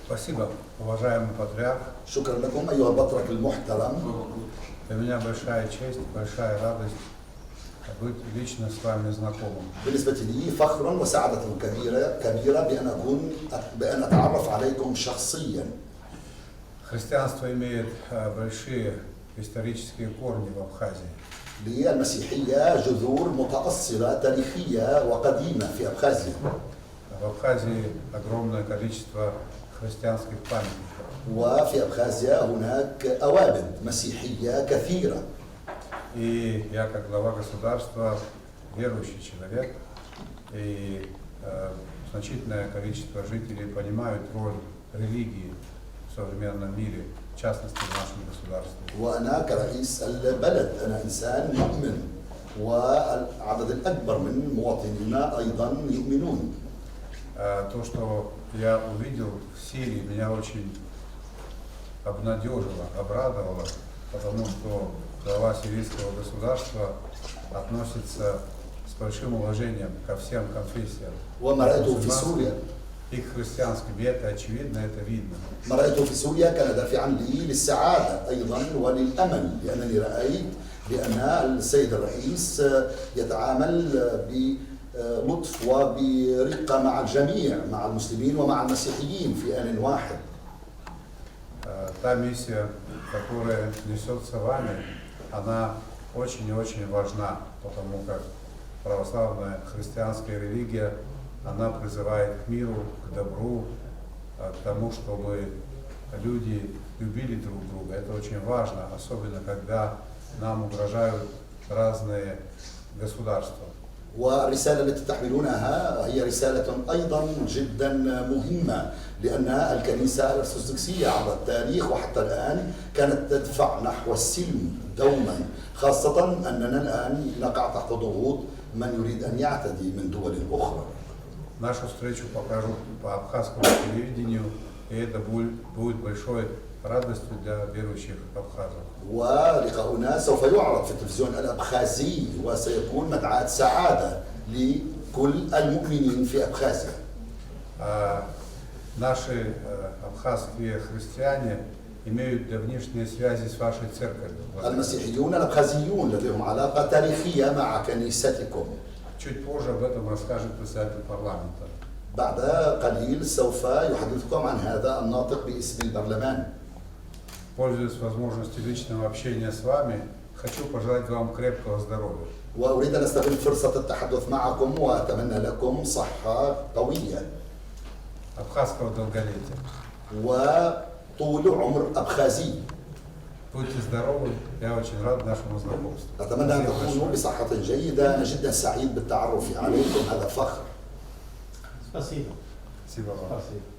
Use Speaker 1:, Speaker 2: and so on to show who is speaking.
Speaker 1: Спасибо, уважаемый патриарх.
Speaker 2: شكرا لكم أيها البطرك المحترم.
Speaker 1: Для меня большая честь, большая радость быть лично с вами знакомым.
Speaker 2: بالنسبة لي فخر وسعادة كبيرة بأن أتعرف عليكم شخصيا.
Speaker 1: Христианство имеет большие исторические корни в Абхазии.
Speaker 2: للمسيحية جذور متأصلة تاريخية وقديمة في أبخازيا.
Speaker 1: В Абхазии огромное количество христианских памятников.
Speaker 2: وفي أبخازيا هناك أوابد مسيحية كثيرة.
Speaker 1: И я, как глава государства, верующий человек, и значительное количество жителей понимают роль религии в современном мире, в частности в нашем государстве.
Speaker 2: وأنا كرئيس البلد أنا إنسان مؤمن والعدد الأكبر من مواطنينا أيضا يؤمنون.
Speaker 1: То, что я увидел в Сирии, меня очень обнадежило, обрадовало, потому что глава сирийского государства относится с большим уважением ко всем конфессиям.
Speaker 2: وما رأيته في سوريا
Speaker 1: И к христианским, и это очевидно, это видно.
Speaker 2: ما رأيته في سوريا كان دافعا لي للسعادة أيضا وللأمل، لأنني رأيت بأن السيد الرئيس يتعامل بلطف وبرقة مع الجميع، مع المسلمين ومع المسيحيين في آن واحد.
Speaker 1: Та миссия, которая несется вами, она очень и очень важна, потому как православная христианская религия, она призывает к миру, к добру, к тому, чтобы люди любили друг друга. Это очень важно, особенно когда нам угрожают разные государства.
Speaker 2: والرسالة التي تحملونها هي رسالة أيضا جدا مهمة، لأن الكنيسة الأرثوذكسية عبر التاريخ وحتى الآن كانت تدفع نحو السلم دوما، خاصة أننا الآن نقع تحت ضغوط من يريد أن يعتدي من دول أخرى.
Speaker 1: Нашу встречу покажут по абхазскому телевидению, и это будет большой радостью для верующих абхазов.
Speaker 2: ولقاؤنا سوف يعرض في التلفزيون الأبخازي وسيكون مدعاة سعادة لكل المؤمنين في أبخازيا.
Speaker 1: Наши абхазские христиане имеют давнишние связи с вашей церковью.
Speaker 2: المسيحيون الأبخازيون لديهم علاقة تاريخية مع كنيستكم.
Speaker 1: Чуть позже об этом расскажет председатель парламента.
Speaker 2: بعد قليل سوف يحدثكم عن هذا الناطق باسم البرلمان.
Speaker 1: Пользуясь возможностью личного общения с вами, хочу пожелать вам крепкого здоровья.
Speaker 2: وأريد أن أستغل فرصة التحدث معكم وأتمنى لكم صحة قوية.
Speaker 1: Абхазского долголетия.
Speaker 2: وطول عمر أبخازي.
Speaker 1: Будьте здоровы, я очень рад нашему знакомству.
Speaker 2: أتمنى أن تكونوا بصحة جيدة، أنا جدا سعيد بالتعرف عليكم، هذا فخر.
Speaker 3: Спасибо.
Speaker 1: Спасибо вам.
Speaker 3: Спасибо.